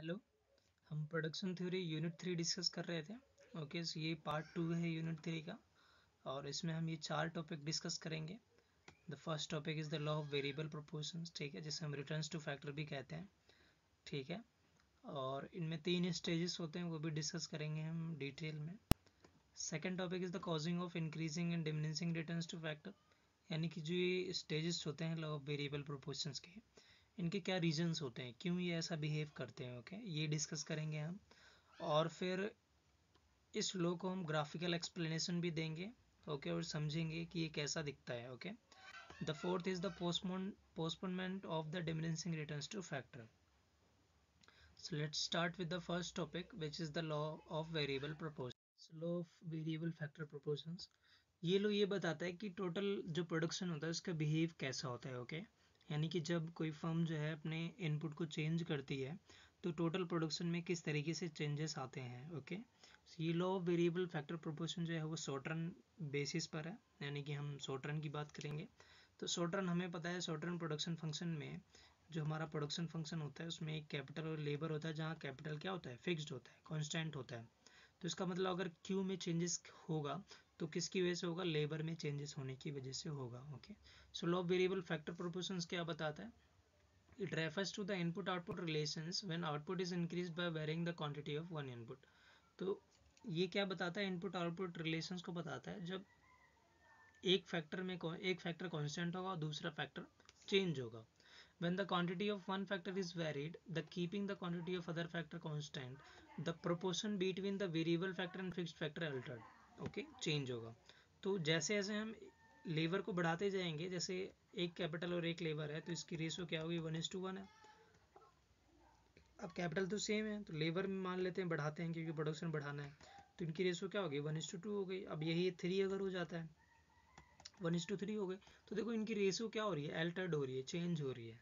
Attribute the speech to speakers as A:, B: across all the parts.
A: Hello. हम production theory unit 3 discuss कर रहे थे। ओके, सो ये पार्ट 2 है यूनिट 3 का, और इसमें हम ये 4 टॉपिक डिस्कस करेंगे। The first topic is the law of variable proportions, ठीक है, जिसे हम रिटर्न्स टू फैक्टर भी कहते हैं, ठीक है। और इनमें 3 स्टेजेस होते हैं, वो भी डिस्कस करेंगे हम डिटेल में। Second topic is the causing of increasing and diminishing returns to factor, यानी कि जो ये स्टेजेस होते हैं लॉ ऑफ वेरिएबल प्रोपोर्शंस के, इनके क्या रीजंस होते हैं, क्यों ये ऐसा बिहेव करते हैं, ओके, ये डिस्कस करेंगे हम। और फिर इस लॉ को हम ग्राफिकल एक्सप्लेनेशन भी देंगे, ओके, और समझेंगे कि ये कैसा दिखता है, okay. The fourth is the postponement of the diminishing returns to factor. So let's start with the first topic, which is the law of variable proportions. So law of variable factor proportions, ये लो ये बताता है कि total जो production होता है उसका behave कैसा होता है, ओके। यानी कि जब कोई फर्म जो है अपने इनपुट को चेंज करती है तो टोटल प्रोडक्शन में किस तरीके से चेंजेस आते हैं, ओके। ये law of variable factor proportion जो है वो शॉर्ट बेसिस पर है, यानी कि हम शॉर्ट की बात करेंगे। तो शॉर्ट हमें पता है, शॉर्ट प्रोडक्शन फंक्शन में जो हमारा प्रोडक्शन फंक्शन होता है उसमें एक कैपिटल और लेबर होता है, जहाँ कैपिटल क्या होता है, फिक्स्ड होता है, कांस्टेंट होता है। तो इसका मतलब अगर क्यू में चेंजेस होगा तो किसकी वजह से होगा, लेबर में चेंजेस होने की वजह से होगा, okay. So law of variable factor proportions क्या बताता है, it refers to the input output relations when output is increased by varying the quantity of one input. तो ये क्या बताता है, इनपुट आउटपुट रिलेशंस को बताता है जब एक फैक्टर कांस्टेंट होगा और दूसरा फैक्टर चेंज होगा। When the quantity of one factor is varied, the keeping the quantity of other factor constant, the proportion between the variable factor and fixed factor altered, okay, change होगा। तो जैसे जैसे हम labour को बढ़ाते जाएंगे, जैसे एक कैपिटल और एक लेबर है तो इसकी रेशो क्या होगी, 1:1 है। अब कैपिटल तो सेम है तो लेबर में मान लेते हैं बढ़ाते हैं क्योंकि प्रोडक्शन बढ़ाना है, तो इनकी रेशो क्या होगी, 1:2 हो गई। अब यही 3 अगर हो जाता है, 1:3 हो गई, तो देखो इनकी रेशो क्या हो रही है, अल्टर्ड हो रही है, चेंज हो रही है।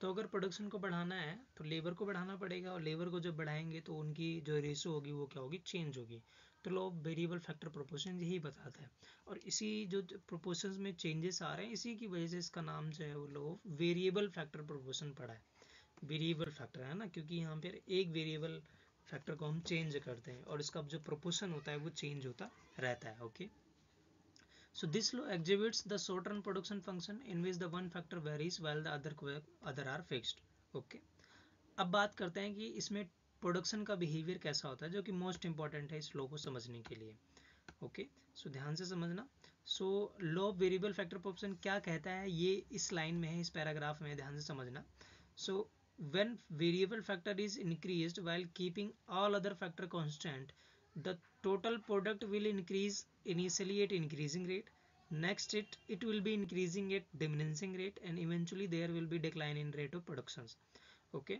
A: तो अगर प्रोडक्शन को बढ़ाना है तो लेबर को बढ़ाना पड़ेगा, और लेबर को जब बढ़ाएंगे तो उनकी जो रेशो होगी वो क्या होगी, चेंज होगी। तो law of variable factor proportion यही बताता है, और इसी जो प्रोपोर्शंस में चेंजेस आ रहे हैं इसी की वजह से इसका नाम जो है वो law of variable factor proportion पड़ा है। वेरिएबल फैक्टर है ना, क्योंकि यहाँ पर एक वेरिएबल फैक्टर को हम चेंज करते हैं और इसका जो प्रोपोर्शन होता है वो चेंज होता रहता है, okay. So this law exhibits the short-run production function in which the one factor varies while the other are fixed. Okay. अब बात करते हैं कि इसमें प्रोडक्शन का बिहेवियर कैसा होता है, जो कि मोस्ट इंपॉर्टेंट है इस लॉ को समझने के लिए, ओके। सो ध्यान से समझना। सो law of variable factor proportion क्या कहता है, ये इस लाइन में है, इस पैराग्राफ में, ध्यान से समझना। सो when variable factor is increased while keeping all other factor constant, the total product will increase initially at increasing rate, next it will be increasing at diminishing rate, and eventually there will be decline in rate of productions, okay.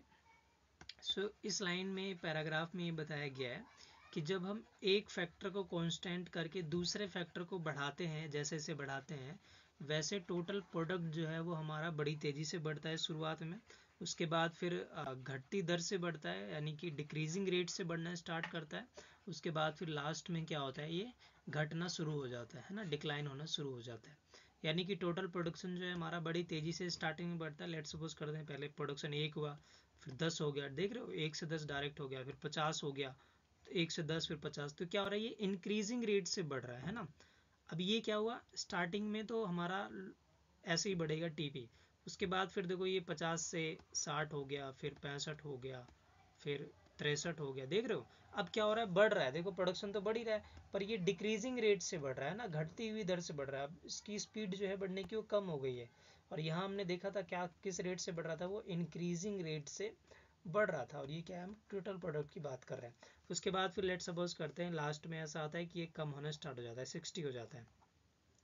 A: सो इस line में paragraph में ये बताया गया है कि जब हम एक फैक्टर को कांस्टेंट करके दूसरे फैक्टर को बढ़ाते हैं, जैसे जैसे बढ़ाते हैं वैसे टोटल प्रोडक्ट जो है वो हमारा बड़ी तेज़ी से बढ़ता है शुरुआत में, उसके बाद फिर घटती दर से बढ़ता है, यानी कि डिक्रीजिंग रेट से बढ़ना स्टार्ट करता है, उसके बाद फिर लास्ट में क्या होता है, ये घटना शुरू हो जाता है ना, डिक्लाइन होना शुरू हो जाता है। यानी कि टोटल प्रोडक्शन जो है हमारा बड़ी तेज़ी से स्टार्टिंग में बढ़ता है। लेट सपोज करते हैं पहले प्रोडक्शन 1 हुआ, फिर 10 हो गया, देख रहे हो, 1 से 10 डायरेक्ट हो गया, फिर 50 हो गया, तो 1 से 10 फिर 50, तो क्या हो रहा है, ये इंक्रीजिंग रेट से बढ़ रहा है ना। अब ये क्या हुआ, स्टार्टिंग में तो हमारा ऐसे ही बढ़ेगा टीपी, उसके बाद फिर देखो ये 50 से 60 हो गया, फिर 65 हो गया, फिर 63 हो गया, देख रहे हो। अब क्या हो रहा है, बढ़ रहा है, देखो प्रोडक्शन तो बढ़ ही रहा है पर ये डिक्रीजिंग रेट से बढ़ रहा है ना, घटती हुई दर से बढ़ रहा है। अब इसकी स्पीड जो है बढ़ने की वो कम हो गई है, और यहाँ हमने देखा था क्या किस रेट से बढ़ रहा था, वो इंक्रीजिंग रेट से बढ़ रहा था, और ये क्या है, हम टोटल प्रोडक्ट की बात कर रहे हैं। उसके बाद फिर लेट सपोज करते हैं लास्ट में ऐसा आता है कि ये कम होना स्टार्ट हो जाता है, 60 हो जाता है,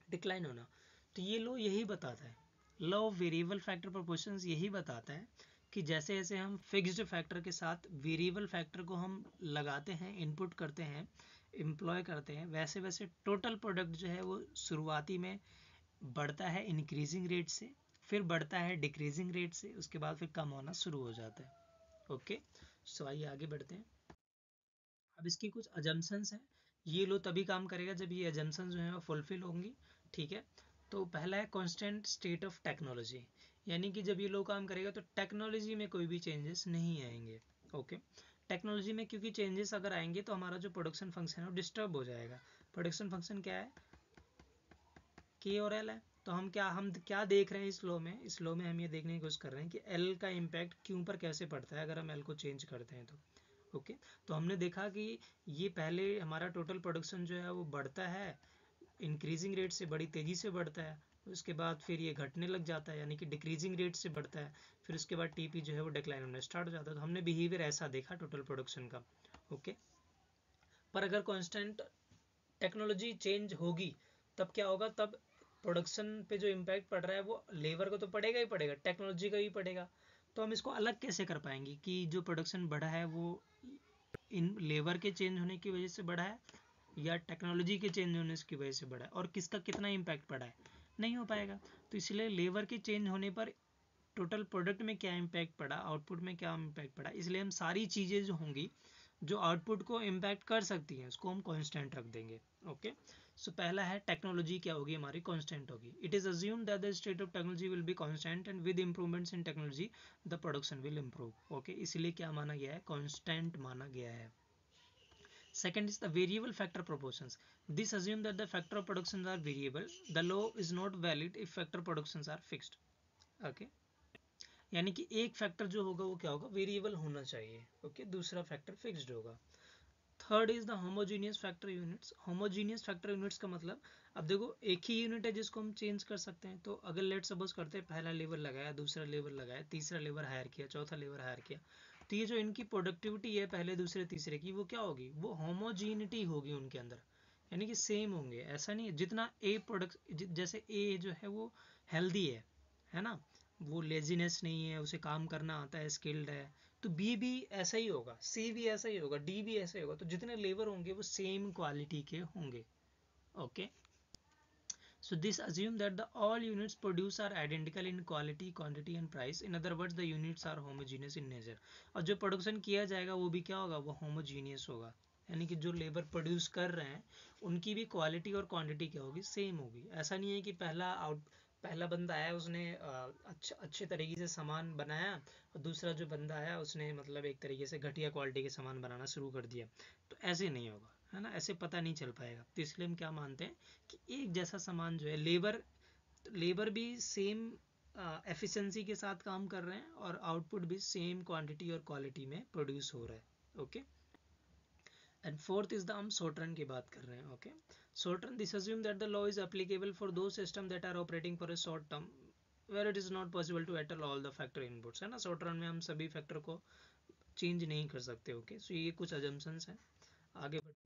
A: डिक्लाइन होना। तो ये लो यही बताता है, law of variable factor proportions यही बताता है कि जैसे जैसे हम फिक्स्ड फैक्टर के साथ वेरिएबल फैक्टर को हम लगाते हैं, इनपुट करते हैं, एम्प्लॉय करते हैं, वैसे वैसे टोटल प्रोडक्ट जो है वो शुरुआती में बढ़ता है इंक्रीजिंग रेट से, फिर बढ़ता है डिक्रीजिंग रेट से, उसके बाद फिर कम होना शुरू हो जाता है, ओके। सो आइए आगे बढ़ते हैं। अब इसकी कुछ अजम्पशंस हैं, ये लो तभी काम करेगा जब ये अजम्पशंस जो है वो फुलफिल होंगी, ठीक है। तो पहला है कांस्टेंट स्टेट ऑफ टेक्नोलॉजी, यानी कि जब ये लो काम करेगा तो टेक्नोलॉजी में कोई भी चेंजेस नहीं आएंगे, ओके। टेक्नोलॉजी में क्योंकि चेंजेस अगर आएंगे तो हमारा जो प्रोडक्शन फंक्शन है वो डिस्टर्ब हो जाएगा। प्रोडक्शन फंक्शन क्या है, के और एल है। तो हम क्या देख रहे हैं इस लॉ में, इस लॉ में हम ये देखने की कोशिश कर रहे हैं कि एल का इम्पैक्ट क्यू पर कैसे पड़ता है अगर हम एल को चेंज करते हैं तो। ओके, तो हमने देखा कि ये पहले हमारा टोटल प्रोडक्शन जो है वो बढ़ता है, इंक्रीजिंग रेट से बड़ी तेज़ी से बढ़ता है, उसके बाद फिर ये घटने लग जाता है यानी कि डिक्रीजिंग रेट से बढ़ता है, फिर उसके बाद टीपी जो है वो डिक्लाइन होना स्टार्ट हो जाता है। तो हमने बिहेवियर ऐसा देखा टोटल प्रोडक्शन का। ओके, पर अगर कांस्टेंट टेक्नोलॉजी चेंज होगी तब क्या होगा, तब प्रोडक्शन पे जो इम्पैक्ट पड़ रहा है वो लेबर को तो पड़ेगा ही पड़ेगा, टेक्नोलॉजी का भी पड़ेगा। तो हम इसको अलग कैसे कर पाएंगे कि जो प्रोडक्शन बढ़ा है वो इन लेबर के चेंज होने की वजह से बढ़ा है या टेक्नोलॉजी के चेंज होने की वजह से बढ़ा है, और किसका कितना इम्पैक्ट पड़ा है, नहीं हो पाएगा। तो इसलिए लेबर के चेंज होने पर टोटल प्रोडक्ट में क्या इम्पैक्ट पड़ा, आउटपुट में क्या इम्पैक्ट पड़ा, इसलिए हम सारी चीज़ें जो होंगी जो आउटपुट को इम्पैक्ट कर सकती हैं उसको हम कांस्टेंट रख देंगे। ओके, सो पहला है टेक्नोलॉजी क्या होगी, हमारी कांस्टेंट होगी। It is assume that the state of technology will be constant and with improvements in technology the production will improve. Okay, इसलिए क्या माना गया है, कांस्टेंट माना गया है। Second is the variable factor proportions. This assume that the factor of productions are variable. The law is not valid if factor productions are fixed. Okay, यानी कि एक फैक्टर जो होगा वो क्या होगा, वेरिएबल होना चाहिए। ओके, दूसरा फैक्टर फिक्स्ड होगा। Third is the homogeneous factor units. Homogeneous factor units का मतलब, अब देखो एक ही यूनिट है जिसको हम चेंज कर सकते हैं। तो अगर लेट सपोज करते हैं पहला लेवल लगाया, दूसरा लेवल लगाया, तीसरा लेवल हायर किया, चौथा लेवल हायर किया, तो ये जो इनकी प्रोडक्टिविटी है पहले दूसरे तीसरे की, वो क्या होगी, वो होमोजीनिटी होगी उनके अंदर, यानी कि सेम होंगे। ऐसा नहीं है जितना ए प्रोडक्ट, जैसे ए जो है वो हेल्दी है ना, वो लेजीनेस नहीं है, उसे काम करना आता है, स्किल्ड है, तो बी भी ऐसा ही होगा, सी भी ऐसा ही होगा, डी भी ऐसा ही होगा। तो जितने लेबर होंगे वो सेम क्वालिटी के होंगे। Okay, so this assume that the all units produced are identical in quality, quantity and price. In other words, the units are homogeneous in nature. और जो प्रोडक्शन किया जाएगा वो भी क्या होगा, वो होमोजीनियस होगा, यानी कि जो लेबर प्रोड्यूस कर रहे हैं उनकी भी क्वालिटी और क्वांटिटी क्या होगी, सेम होगी। ऐसा नहीं है कि पहला बंदा आया उसने अच्छे तरीके से सामान बनाया और दूसरा जो बंदा आया उसने मतलब एक तरीके से घटिया क्वालिटी के सामान बनाना शुरू कर दिया, तो ऐसे नहीं होगा, है ना, ऐसे पता नहीं चल पाएगा। तो इसलिए हम क्या मानते हैं कि एक जैसा सामान जो है, लेबर भी सेम एफिशिएंसी के साथ काम कर रहे हैं और आउटपुट भी सेम क्वांटिटी और क्वालिटी में प्रोड्यूस हो रहा है। Okay, and fourth is the, हम सोर्टर्न की बात कर रहे हैं। Okay, short run this assume that the law is applicable for two system that are operating for a short term where it is not possible to alter all the factor inputs, है ना। सोर्टर्न में हम सभी फैक्टर को change नहीं कर सकते। Okay, सो ये कुछ अजम्पशंस हैं। आगे बढ़ते हैं।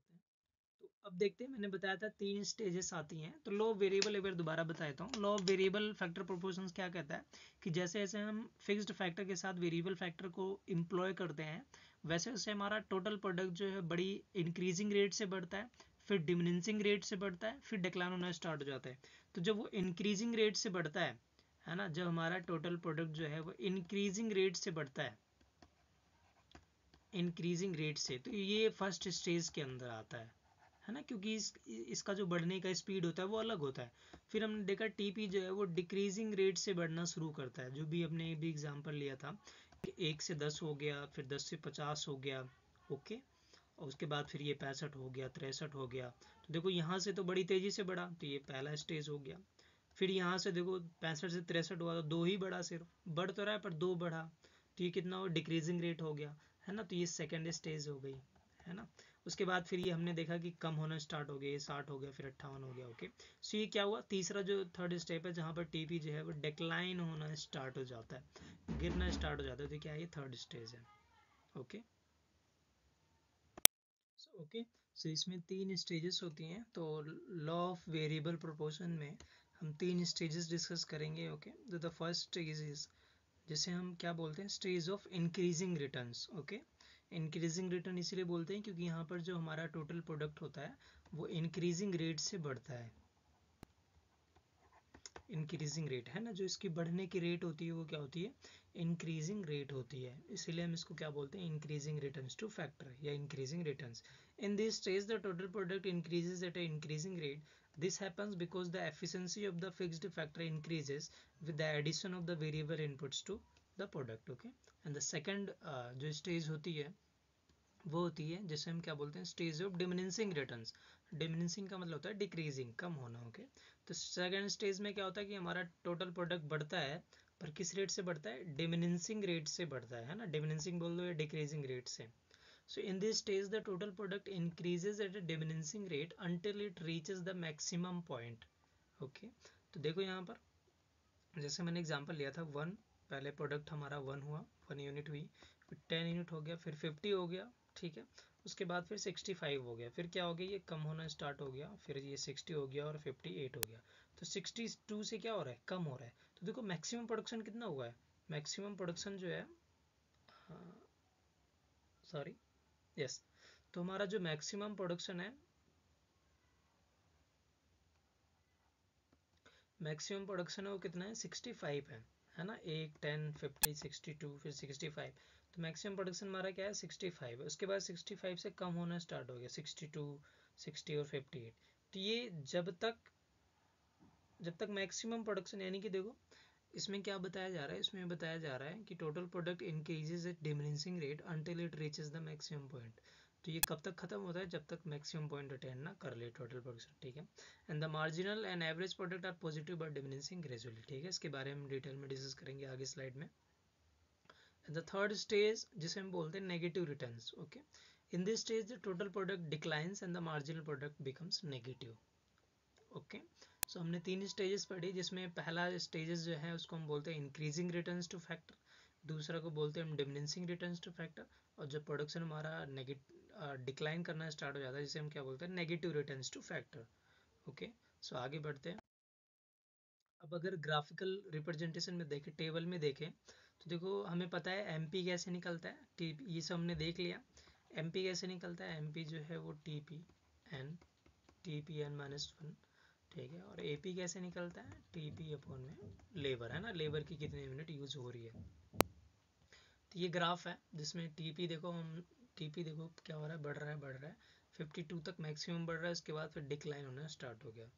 A: तो अब देखते हैं, मैंने बताया था 3 स्टेजेस आती हैं। तो लॉ ऑफ वेरिएबल एक बार दोबारा बता देता हूँ। Law of variable factor proportions क्या कहता है कि जैसे जैसे हम फिक्स्ड फैक्टर के साथ वेरिएबल फैक्टर को इम्प्लॉय करते हैं वैसे वैसे हमारा टोटल प्रोडक्ट जो है बड़ी इंक्रीजिंग रेट से बढ़ता है, फिर डिमिनिशिंग रेट से बढ़ता है, फिर डिक्लाइन होना स्टार्ट हो जाता है। तो जब वो इंक्रीजिंग रेट से बढ़ता है ना, जब हमारा टोटल प्रोडक्ट जो है वो इंक्रीजिंग रेट से बढ़ता है, इंक्रीजिंग रेट से, तो ये फर्स्ट स्टेज के अंदर आता है ना, क्योंकि इसका जो बढ़ने का स्पीड होता है वो अलग होता है। फिर हमने देखा टीपी जो है वो डिक्रीजिंग रेट से बढ़ना शुरू करता है, जो भी हमने भी एग्जांपल लिया था कि 1 से 10 हो गया, फिर 10 से 50 हो गया। ओके, और उसके बाद फिर ये 65 हो गया, 63 हो गया। तो देखो यहाँ से तो बड़ी तेज़ी से बढ़ा, तो ये पहला स्टेज हो गया। फिर यहाँ से देखो 65 से 63 हुआ तो 2 ही बढ़ा, सिर्फ बढ़ तो रहा है पर 2 बढ़ा, तो ये कितना हो, डिक्रीजिंग रेट हो गया, है ना। तो ये सेकेंड स्टेज हो गई, है ना। उसके बाद फिर ये हमने देखा कि कम होना स्टार्ट हो गया, ये 60 हो गया, फिर 58 हो गया। ओके, सो ये क्या हुआ, तीसरा जो थर्ड स्टेप है जहाँ पर टीपी जो है वो डिक्लाइन होना स्टार्ट हो जाता है, गिरना स्टार्ट हो जाता है। तो क्या है, ये थर्ड स्टेज है। ओके, ओके, सो इसमें 3 स्टेजेस होती हैं। तो लॉ ऑफ वेरिएबल प्रोपोर्शन में हम 3 स्टेजेस डिस्कस करेंगे। ओके, तो द फर्स्ट स्टेज इज, जिसे हम क्या बोलते हैं, stage of increasing returns. Okay, increasing return इसलिए बोलते हैं क्योंकि यहाँ पर जो हमारा टोटल प्रोडक्ट होता है वो इंक्रीजिंग रेट से बढ़ता है। इंक्रीजिंग रेट है ना, जो इसकी बढ़ने की रेट होती है वो क्या होती है, इंक्रीजिंग रेट होती है। इसीलिए हम इसको क्या बोलते हैं, इंक्रीजिंग रिटर्न्स टू फैक्टर या increasing returns. In this stage the total product increases at a increasing rate. This happens because the efficiency of the fixed factor increases with the addition of the variable inputs to the product. Okay, and the second जो stage होती है वो होती है जिसे हम क्या बोलते हैं, stage of diminishing returns. Diminishing का मतलब होता है डिक्रीजिंग, कम होना। ओके, तो सेकंड स्टेज में क्या होता है कि हमारा टोटल प्रोडक्ट बढ़ता है, पर किस रेट से बढ़ता है, डिमिनिशिंग रेट से बढ़ता है ना, डिमिनिशिंग बोल दो या डिक्रीजिंग रेट से। So in this stage the total product increases at a diminishing rate until it reaches the maximum point. Okay, तो देखो यहाँ पर जैसे मैंने एग्जांपल लिया था 1, पहले प्रोडक्ट हमारा 1 हुआ, 1 यूनिट हुई, फिर 10 यूनिट हो गया, फिर 50 हो गया, ठीक है, उसके बाद फिर 65 हो गया, फिर क्या हो गया, ये कम होना स्टार्ट हो गया, फिर ये 60 हो गया और 58 हो गया। तो 62 से क्या हो रहा है, कम हो रहा है। तो देखो मैक्सिमम प्रोडक्शन कितना हुआ है, मैक्सिमम प्रोडक्शन जो है, सॉरी, यस, तो हमारा जो मैक्सिमम प्रोडक्शन है, मैक्सिमम प्रोडक्शन है वो कितना है, 65 है ना, 1, 10, 50, 62, फिर 65। तो मैक्सिमम प्रोडक्शन हमारा क्या है, 65 है। उसके बाद 65 से कम होना स्टार्ट हो गया, 62, 60 और 58। तो ये जब तक मैक्सिमम प्रोडक्शन, यानी कि देखो इसमें क्या बताया जा रहा है, इसमें बताया जा रहा है कि total product increases at diminishing rate until it reaches the maximum point. तो ये कब तक खत्म होता है, जब तक मैक्सिमम पॉइंट अटेंड ना कर ले टोटल प्रोडक्शन, ठीक है। And the marginal and average product are positive but diminishing gradually, ठीक है, इसके बारे में डिटेल में डिस्कस करेंगे आगे स्लाइड में। एंड द थर्ड स्टेज जिसे हम बोलते हैं negative returns. Okay, in this stage the total product declines and the marginal product becomes negative. Okay, so हमने 3 स्टेजेस पढ़ी, जिसमें पहला स्टेजेस जो है उसको हम बोलते हैं इंक्रीजिंग रिटर्न्स टू फैक्टर, दूसरा को बोलते हैं हम डिमिनिशिंग रिटर्न्स टू फैक्टर, और जब प्रोडक्शन हमारा डिक्लाइन करना स्टार्ट हो जाता है जिसे हम क्या बोलते हैं, negative returns to factor. Okay, so आगे बढ़ते हैं। अब अगर ग्राफिकल रिप्रेजेंटेशन में देखें, टेबल में देखें, तो देखो हमें पता है एमपी कैसे निकलता है, टीपी, ये सब हमने देख लिया। एमपी कैसे निकलता है, एमपी जो है वो टीपी एन -1, ठीक है, और एपी कैसे निकलता है, टीपी अपॉन में लेबर, है ना, लेबर की कितने यूनिट यूज हो रही है। तो ये ग्राफ है जिसमें टीपी देखो, हम टीपी देखो क्या हो रहा है, बढ़ रहा है बढ़ रहा है, 52 तक मैक्सिमम बढ़ रहा है, उसके बाद फिर डिक्लाइन होना स्टार्ट हो गया।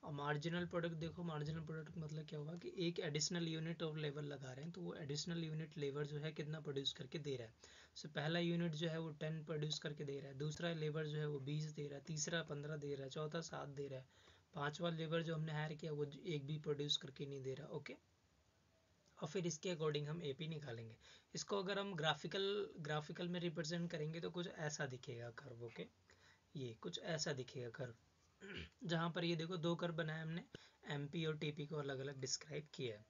A: और मार्जिनल प्रोडक्ट देखो, मार्जिनल प्रोडक्ट मतलब क्या होगा कि एक एडिशनल यूनिट ऑफ लेबर लगा रहे हैं, तो वो एडिशनल यूनिट लेबर जो है कितना प्रोड्यूस करके दे रहा है। सो पहला यूनिट जो है वो 10 प्रोड्यूस करके दे रहा है, दूसरा लेबर जो है वो 20 दे रहा है, तीसरा 15 दे रहा है, चौथा 7 दे रहा है, पांचवा लेबर जो हमने हायर किया वो एक भी प्रोड्यूस करके नहीं दे रहा। ओके, और फिर इसके अकॉर्डिंग हम एपी निकालेंगे। इसको अगर हम ग्राफिकल में रिप्रेजेंट करेंगे तो कुछ ऐसा दिखेगा कर्व। ओके, ये कुछ ऐसा दिखेगा कर्व, जहाँ पर ये देखो दो कर्व बनाए हमने, एमपी और टीपी को अलग अलग डिस्क्राइब किया है।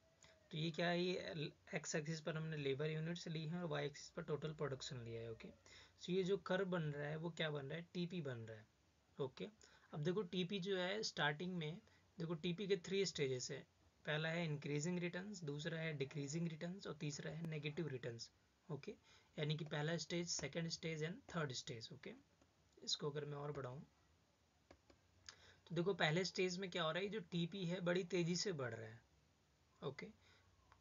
A: तो ये क्या है, ये एक्स एक्सिस पर हमने लेबर यूनिट्स ली हैं और वाई एक्सिस पर टोटल प्रोडक्शन लिया है। ओके, सो ये जो कर्व बन रहा है वो क्या बन रहा है, टीपी बन रहा है। ओके, अब देखो टीपी जो है स्टार्टिंग में, देखो टीपी के 3 स्टेजेस है, पहला है इंक्रीजिंग रिटर्न्स, दूसरा है डिक्रीजिंग रिटर्न्स और तीसरा है नेगेटिव रिटर्न्स। ओके, यानी कि पहला stage, second stage and third stage. Okay, इसको अगर मैं और बढ़ाऊँ तो देखो पहले स्टेज में क्या हो रहा है, जो टीपी है बड़ी तेजी से बढ़ रहा है। ओके,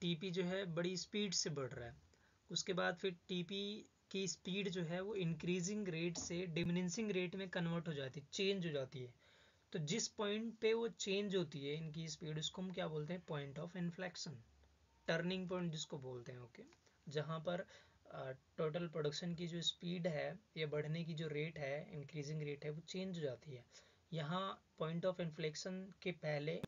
A: टीपी जो है बड़ी स्पीड से बढ़ रहा है, उसके बाद फिर टीपी की स्पीड जो है वो इंक्रीजिंग रेट से डिमिनिशिंग रेट में कन्वर्ट हो जाती है, चेंज हो जाती है। तो जिस पॉइंट पे वो चेंज होती है इनकी स्पीड, उसको हम क्या बोलते हैं, point of inflection, turning point जिसको बोलते हैं। ओके, जहाँ पर टोटल प्रोडक्शन की जो स्पीड है या बढ़ने की जो रेट है, इंक्रीजिंग रेट है, वो चेंज हो जाती है। यहाँ पॉइंट ऑफ इन्फ्लेक्शन के पहले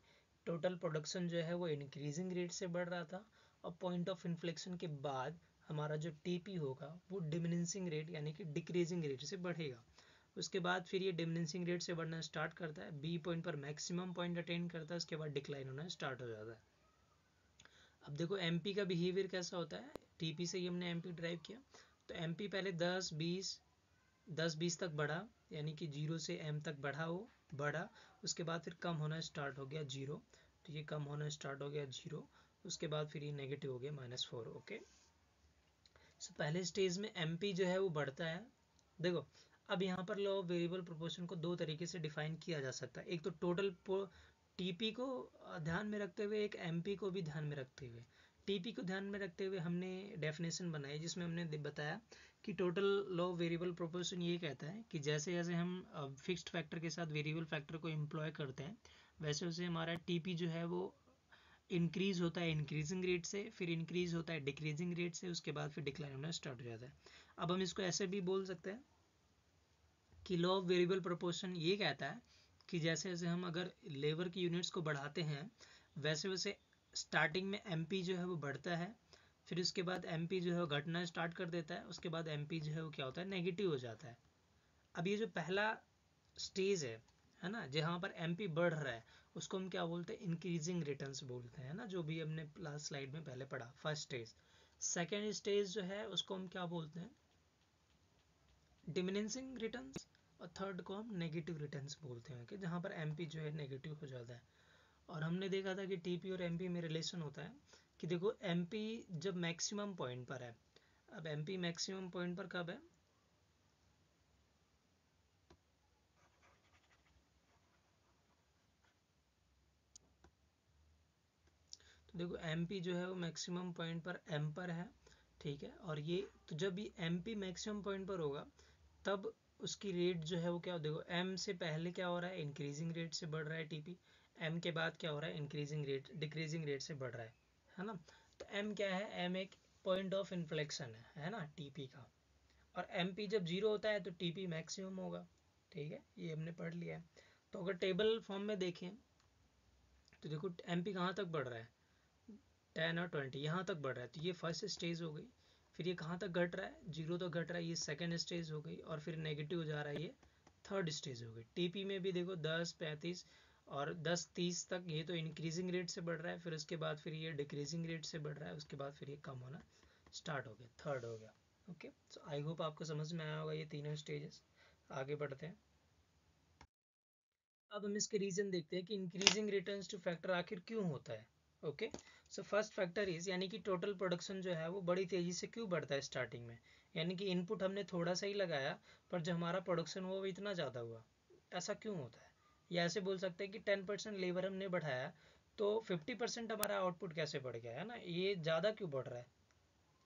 A: टोटल प्रोडक्शन जो है वो इंक्रीजिंग रेट से बढ़ रहा था, और पॉइंट ऑफ इन्फ्लेक्शन के बाद हमारा जो टीपी होगा वो डिमिनिशिंग रेट यानी कि डिक्रीजिंग रेट से बढ़ेगा। उसके बाद फिर ये डिमिनिशिंग रेट से बढ़ना स्टार्ट करता है, बी पॉइंट पर मैक्सिमम पॉइंट अटेंड करता है, उसके बाद डिक्लाइन होना स्टार्ट हो जाता है। अब देखो एमपी का बिहेवियर कैसा होता है, टीपी से ही हमने एमपी ड्राइव किया, तो एमपी पहले 10-20 तक बढ़ा, यानी कि 0 से एम तक बढ़ा, उसके बाद फिर कम होना स्टार्ट हो गया 0, तो ये कम होना स्टार्ट हो गया 0, उसके बाद फिर ये नेगेटिव हो गया -4। ओके, सो पहले स्टेज में एमपी जो है वो बढ़ता है। देखो अब यहाँ पर लॉ ऑफ वेरिएबल प्रोपोर्शन को दो तरीके से डिफाइन किया जा सकता है, एक तो टोटल टीपी को ध्यान में रखते हुए, एक एमपी को भी ध्यान में रखते हुए। टीपी को ध्यान में रखते हुए हमने डेफिनेशन बनाई जिसमें हमने बताया कि total law of variable proportion ये कहता है कि जैसे जैसे हम फिक्स्ड फैक्टर के साथ वेरिएबल फैक्टर को एम्प्लॉय करते हैं, वैसे वैसे हमारा टीपी जो है वो इंक्रीज होता है इंक्रीजिंग रेट से, फिर इंक्रीज होता है डिक्रीजिंग रेट से, उसके बाद फिर डिक्लाइन होना स्टार्ट हो जाता है। अब हम इसको ऐसे भी बोल सकते हैं कि लॉ ऑफ वेरिएबल प्रोपोर्शन ये कहता है कि जैसे जैसे हम अगर लेबर की यूनिट्स को बढ़ाते हैं वैसे वैसे स्टार्टिंग में एमपी जो है वो बढ़ता है, फिर उसके बाद एमपी जो है वो घटना स्टार्ट कर देता है, उसके बाद एमपी जो है वो क्या होता है नेगेटिव हो जाता है। अब ये जो पहला स्टेज है ना, जहाँ पर एमपी बढ़ रहा है उसको हम क्या बोलते हैं इंक्रीजिंग रिटर्न्स बोलते हैं ना, जो भी हमने लास्ट स्लाइड में पहले पढ़ा फर्स्ट स्टेज। सेकेंड स्टेज जो है उसको हम क्या बोलते हैं डिमिनिशिंग रिटर्न्स, और थर्ड को हम नेगेटिव रिटर्न्स बोलते हैं कि जहाँ पर एमपी जो है नेगेटिव हो जाता है। और हमने देखा था कि टीपी और एमपी में रिलेशन होता है कि देखो एमपी जब मैक्सिमम पॉइंट पर है, अब एमपी मैक्सिमम पॉइंट पर कब है, तो देखो एमपी जो है वो मैक्सिमम पॉइंट पर एम पर है, ठीक है। और ये तो जब ये एमपी मैक्सिमम पॉइंट पर होगा तब उसकी रेट जो है वो क्या हो, देखो एम से पहले क्या हो रहा है इंक्रीजिंग रेट से बढ़ रहा है टीपी, एम के बाद क्या हो रहा है इंक्रीजिंग रेट डिक्रीजिंग रेट से बढ़ रहा है ना। तो एम क्या है, एम एक पॉइंट ऑफ इन्फ्लेक्शन है ना टीपी का, और एम पी जब जीरो होता है तो टीपी मैक्सिमम होगा, ठीक है, ये हमने पढ़ लिया है। तो अगर टेबल फॉर्म में देखें तो देखो एम पी कहाँ तक बढ़ रहा है 10 और 20 यहाँ तक बढ़ रहा है, तो ये फर्स्ट स्टेज हो गई। फिर ये कहाँ तक घट रहा है, जीरो तक घट रहा है, ये सेकेंड स्टेज हो गई। और फिर नेगेटिव जा रहा है, ये थर्ड स्टेज हो गई। टीपी में भी देखो 10 35 और 10 30 तक ये तो इंक्रीजिंग रेट से बढ़ रहा है, फिर उसके बाद फिर ये डिक्रीजिंग रेट से बढ़ रहा है, उसके बाद फिर ये कम होना स्टार्ट हो गया, थर्ड हो गया। ओके, सो आई होप आपको समझ में आया होगा ये तीनों स्टेजेस। आगे बढ़ते हैं। अब हम इसके रीजन देखते हैं कि इंक्रीजिंग रिटर्न्स टू फैक्टर आखिर क्यों होता है। Okay, so first factor is यानी कि टोटल प्रोडक्शन जो है वो बड़ी तेजी से क्यों बढ़ता है स्टार्टिंग में, यानी कि इनपुट हमने थोड़ा सा ही लगाया पर जो हमारा प्रोडक्शन हुआ वो इतना ज़्यादा हुआ, ऐसा क्यों होता है। या ऐसे बोल सकते हैं कि 10% लेबर हमने बढ़ाया तो 50% हमारा आउटपुट कैसे बढ़ गया, है ना, ये ज़्यादा क्यों बढ़ रहा है।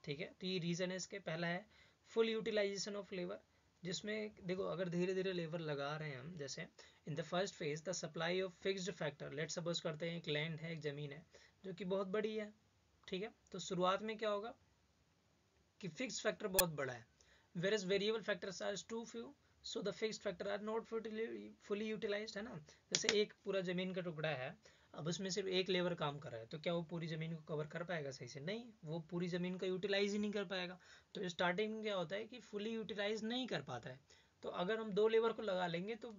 A: ठीक है, तो ये रीज़न है इसके। पहला है फुल यूटिलाइजेशन ऑफ लेबर, जिसमें देखो अगर धीरे धीरे लेबर लगा रहे हैं हम, जैसे in the first phase the supply of fixed factor, let suppose करते हैं एक लैंड है एक ज़मीन है जो कि बहुत बड़ी है, ठीक है, तो शुरुआत में क्या होगा कि फिक्स्ड फैक्टर बहुत बड़ा है, whereas variable factors are too few, so the fixed factor are not fully utilised, है ना। जैसे एक पूरा ज़मीन का टुकड़ा है, अब उसमें सिर्फ एक लेबर काम कर रहा है तो क्या वो पूरी ज़मीन को कवर कर पाएगा सही से, नहीं, वो पूरी ज़मीन को यूटिलाइज ही नहीं कर पाएगा। तो स्टार्टिंग में क्या होता है कि फुली यूटिलाइज नहीं कर पाता है। तो अगर हम दो लेबर को लगा लेंगे तो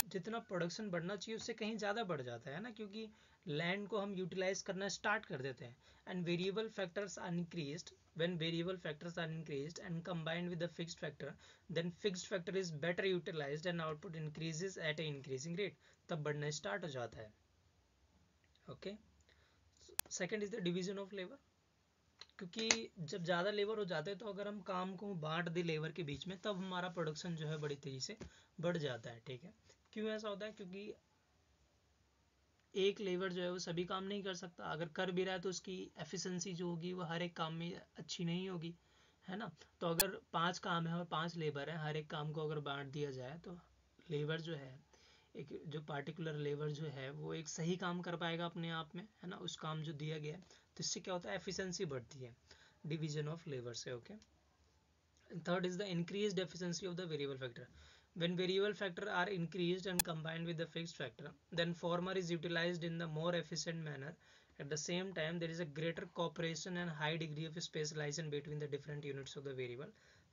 A: जितना प्रोडक्शन बढ़ना चाहिए उससे कहीं ज़्यादा बढ़ जाता है ना, क्योंकि लैंड को हम यूटिलाइज करना स्टार्ट कर देते हैं। And variable factors are increased, when variable factors are increased and combined with the fixed factor, then fixed factor is better utilized and output increases at a increasing rate, तब बढ़ना start हो जाता है। Okay, second is the division of labour, क्योंकि जब ज़्यादा labour हो जाते हैं तो अगर हम काम को बांट दें लेबर के बीच में तब हमारा प्रोडक्शन जो है बड़ी तेज़ी से बढ़ जाता है, ठीक है। क्यों ऐसा होता है, क्योंकि एक लेबर जो है वो सभी काम नहीं कर सकता, अगर कर भी रहा है तो उसकी एफिशिएंसी जो होगी वो हर एक काम में अच्छी नहीं होगी, है ना। तो अगर 5 काम है और 5 लेबर है, हर एक काम को अगर बांट दिया जाए तो लेबर जो है एक जो पार्टिकुलर लेबर जो है वो एक सही काम कर पाएगा अपने आप में, है ना, उस काम जो दिया गया है। तो इससे क्या होता है एफिशिएंसी बढ़ती है डिवीजन ऑफ लेबर से। Okay, third is the increased efficiency of the variable factor. When variable factor are increased and combined with the fixed factor, then former is utilized in the more efficient manner. At the same time, there is a greater cooperation and high degree of specialization between the different units of the variable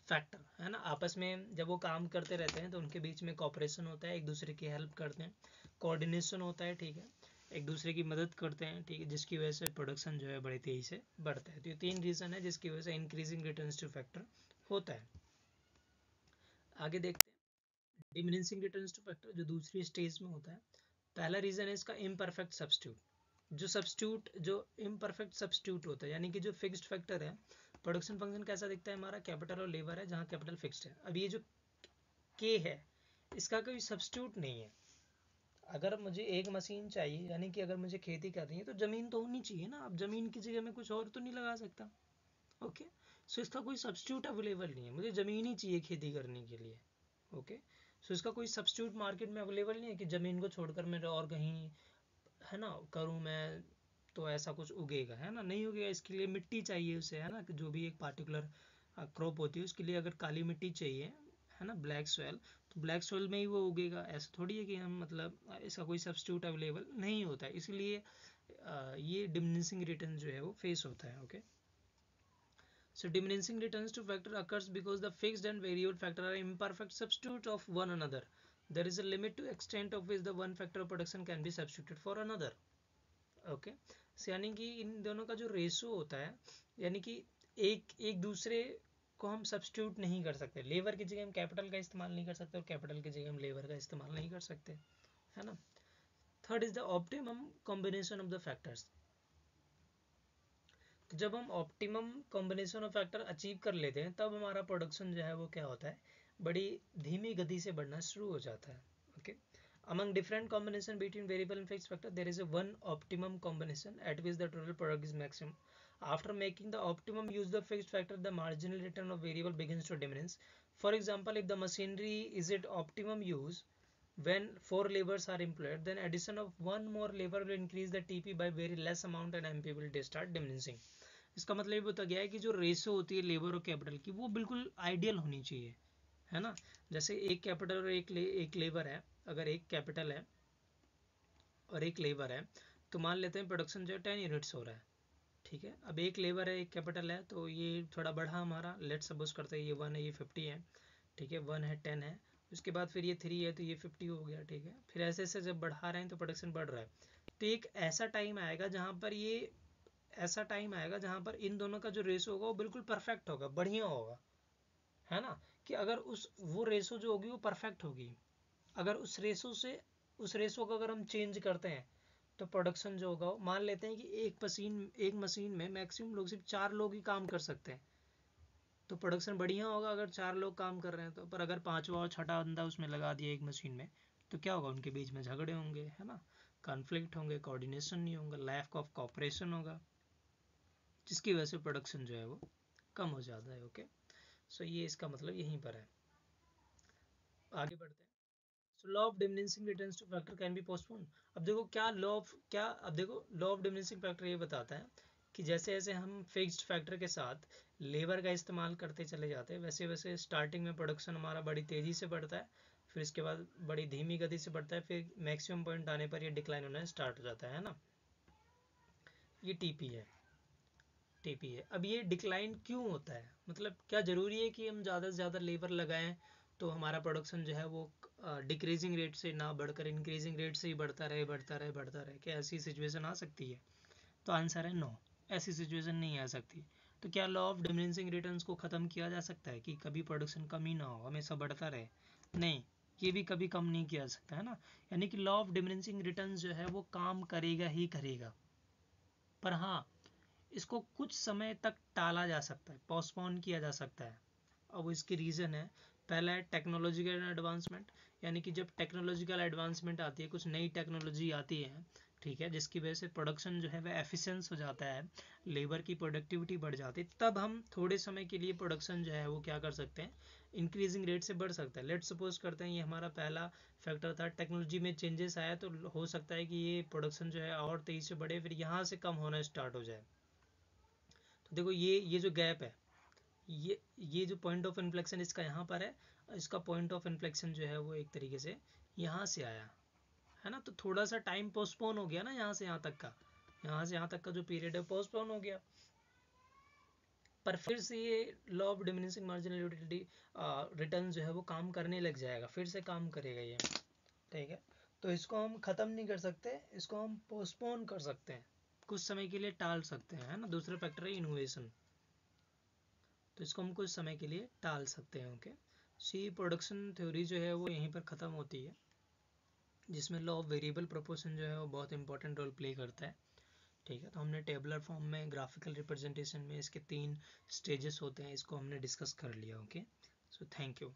A: factor, है ना। आपस में जब वो काम करते रहते हैं तो उनके बीच में कॉपरेशन होता है, एक दूसरे की हेल्प करते हैं, कोऑर्डिनेशन होता है, ठीक है, एक दूसरे की मदद करते हैं, ठीक है, जिसकी वजह से प्रोडक्शन जो है बड़ी तेज़ी से बढ़ता है। तो ये तीन रीज़न है जिसकी वजह से इंक्रीजिंग रिटर्न्स टू फैक्टर होता है। आगे देखते हैं डिमिनिशिंग रिटर्न्स टू फैक्टर जो दूसरी स्टेज में होता है। पहला रीज़न है इसका इम्परफेक्ट सब्स्टिट्यूट, जो इम्परफेक्ट सब्स्टिट्यूट होता है, यानी कि जो फिक्स्ड फैक्टर है, प्रोडक्शन फंक्शन कैसा दिखता है हमारा, कैपिटल और लेबर है जहाँ कैपिटल फिक्स्ड है। अब ये जो के है इसका कोई सब्स्टिट्यूट नहीं है। अगर मुझे एक मशीन चाहिए, यानी कि अगर मुझे खेती करनी है तो ज़मीन तो होनी चाहिए ना, अब ज़मीन की जगह में कुछ और तो नहीं लगा सकता। ओके, सो इसका कोई सब्स्टिट्यूट अवेलेबल नहीं है, मुझे ज़मीन ही चाहिए खेती करने के लिए। ओके, सो इसका कोई सब्स्टिट्यूट मार्केट में अवेलेबल नहीं है कि ज़मीन को छोड़कर मैं और कहीं, है ना, करूँ मैं तो ऐसा कुछ उगेगा, है ना, नहीं उगेगा। इसके लिए मिट्टी चाहिए उसे, है ना, कि जो भी एक पार्टिकुलर क्रॉप होती है उसके लिए अगर काली मिट्टी चाहिए, है ना, ब्लैक सॉइल, तो ब्लैक सॉइल में ही वो उगेगा। ऐसा थोड़ी है कि हम मतलब इसका कोई सब्स्टिट्यूट अवेलेबल नहीं होता है, इसलिए ये डिमिनिशिंग रिटर्न जो है वो फेस होता है। Okay, so diminishing returns to factor occurs because the fixed and variable factor are imperfect substitute of one another. There is a limit to extent of which the one factor of production can be substituted for another. Okay, so यानी कि इन दोनों का जो ratio होता है, यानी कि एक एक दूसरे को हम सब्स्टिट्यूट नहीं कर सकते। लेबर की जगह हम कैपिटल का इस्तेमाल नहीं कर सकते और कैपिटल की जगह हम लेबर का इस्तेमाल नहीं कर सकते, है ना। Third is the optimum combination of the factors. तो जब हम optimum combination of factor achieve कर लेते हैं तब हमारा प्रोडक्शन जो है वो क्या होता है, बड़ी धीमी गति से बढ़ना शुरू हो जाता है। Okay, among different combination between variable and fixed factor there is a one optimum combination at which the total product is maximum. After making the optimum use the fixed factor, the marginal return of variable begins to diminish. For example, if the machinery is at optimum use when 4 laborers are employed, then addition of one more labor will increase the TP by very less amount and MP will start diminishing. इसका मतलब ये बता गया है कि जो ratio होती है लेबर और कैपिटल की वो बिल्कुल आइडियल होनी चाहिए, है ना। जैसे एक कैपिटल और एक लेबर है, अगर एक कैपिटल है और एक लेबर है तो मान लेते हैं प्रोडक्शन जो है 10 यूनिट्स हो रहा है, ठीक है। अब एक लेबर है एक कैपिटल है तो ये थोड़ा बढ़ा हमारा, लेट सपोज करते हैं ये 1 है ये 50 है, ठीक है, 1 है 10 है, उसके बाद फिर ये 3 है तो ये 50 हो गया, ठीक है। फिर ऐसे ऐसे जब बढ़ा रहे हैं तो प्रोडक्शन बढ़ रहा है, तो एक ऐसा टाइम आएगा जहाँ पर इन दोनों का जो रेशो होगा वो बिल्कुल परफेक्ट होगा, बढ़िया होगा, है ना। कि अगर वो रेशो जो होगी वो परफेक्ट होगी। अगर उस रेशो को अगर हम चेंज करते हैं तो प्रोडक्शन जो होगा, मान लेते हैं कि एक मशीन में मैक्सिमम लोग सिर्फ 4 लोग ही काम कर सकते हैं, तो प्रोडक्शन बढ़िया होगा अगर 4 लोग काम कर रहे हैं तो। पर अगर पांचवा और छठा बंदा उसमें लगा दिया एक मशीन में तो क्या होगा, उनके बीच में झगड़े होंगे, है ना, कॉन्फ्लिक्ट होंगे, कोऑर्डिनेशन नहीं होगा, लैक ऑफ कॉपरेशन होगा, जिसकी वजह से प्रोडक्शन जो है वो कम हो जाता है। ओके, सो ये इसका मतलब यहीं पर है। आगे बढ़ते हैं। सो law of diminishing returns to factor can be postpone. अब देखो लॉ ऑफ डिमिनिशिंग फैक्टर ये बताता है कि जैसे जैसे हम फिक्स्ड फैक्टर के साथ लेबर का इस्तेमाल करते चले जाते हैं वैसे वैसे स्टार्टिंग में प्रोडक्शन हमारा बड़ी तेज़ी से बढ़ता है, फिर इसके बाद बड़ी धीमी गति से बढ़ता है, फिर मैक्सिमम पॉइंट आने पर ये डिक्लाइन होना स्टार्ट हो जाता है ना। ये टीपी है। अब ये डिक्लाइन क्यों होता है, मतलब क्या ज़रूरी है कि हम ज़्यादा से ज़्यादा लेबर लगाएं तो हमारा प्रोडक्शन जो है वो डिक्रीजिंग रेट से ना बढ़कर इंक्रीजिंग रेट से ही बढ़ता रहे, क्या ऐसी सिचुएशन आ सकती है? तो आंसर है नो, ऐसी सिचुएशन नहीं आ सकती। तो क्या लॉ ऑफ डिमिनिशिंग रिटर्न्स को ख़त्म किया जा सकता है कि कभी प्रोडक्शन कम ही ना हो, हमेशा बढ़ता रहे? नहीं, ये भी कभी कम नहीं किया जा सकता, है ना। यानी कि लॉ ऑफ डिमिनिशिंग रिटर्न्स जो है वो काम करेगा ही करेगा, पर हाँ इसको कुछ समय तक टाला जा सकता है, पोस्टपोन किया जा सकता है। अब इसकी रीज़न है, पहला है टेक्नोलॉजिकल एडवांसमेंट, यानी कि जब टेक्नोलॉजिकल एडवांसमेंट आती है, कुछ नई टेक्नोलॉजी आती है, ठीक है, जिसकी वजह से प्रोडक्शन जो है वह एफिशिएंस हो जाता है, लेबर की प्रोडक्टिविटी बढ़ जाती है, तब हम थोड़े समय के लिए प्रोडक्शन जो है वो क्या कर सकते हैं, इंक्रीजिंग रेट से बढ़ सकता है। लेट सपोज करते हैं ये हमारा पहला फैक्टर था, टेक्नोलॉजी में चेंजेस आया तो हो सकता है कि ये प्रोडक्शन जो है और तेज़ी से बढ़े, फिर यहाँ से कम होना स्टार्ट हो जाए। तो देखो ये जो गैप है, ये जो पॉइंट ऑफ इन्फ्लेक्शन इसका यहाँ पर है, इसका पॉइंट ऑफ इन्फ्लेक्शन जो है वो एक तरीके से यहाँ से आया, है ना। तो थोड़ा सा टाइम पोस्टपोन हो गया ना, यहाँ से यहाँ तक का जो पीरियड है पोस्टपोन हो गया, पर फिर से ये law of diminishing marginal utility return जो है वो काम करने लग जाएगा, फिर से काम करेगा ये, ठीक है। तो इसको हम ख़त्म नहीं कर सकते, इसको हम पोस्टपोन कर सकते हैं, कुछ समय के लिए टाल सकते हैं, है ना। दूसरा फैक्टर है इनोवेशन, तो इसको हम कुछ समय के लिए टाल सकते हैं। ओके, सी प्रोडक्शन थ्योरी जो है वो यहीं पर ख़त्म होती है, जिसमें लॉ ऑफ वेरिएबल प्रोपोर्शन जो है वो बहुत इंपॉर्टेंट रोल प्ले करता है, ठीक है। तो हमने टेबलर फॉर्म में ग्राफिकल रिप्रेजेंटेशन में इसके 3 स्टेजेस होते हैं, इसको हमने डिस्कस कर लिया। Okay, so thank you.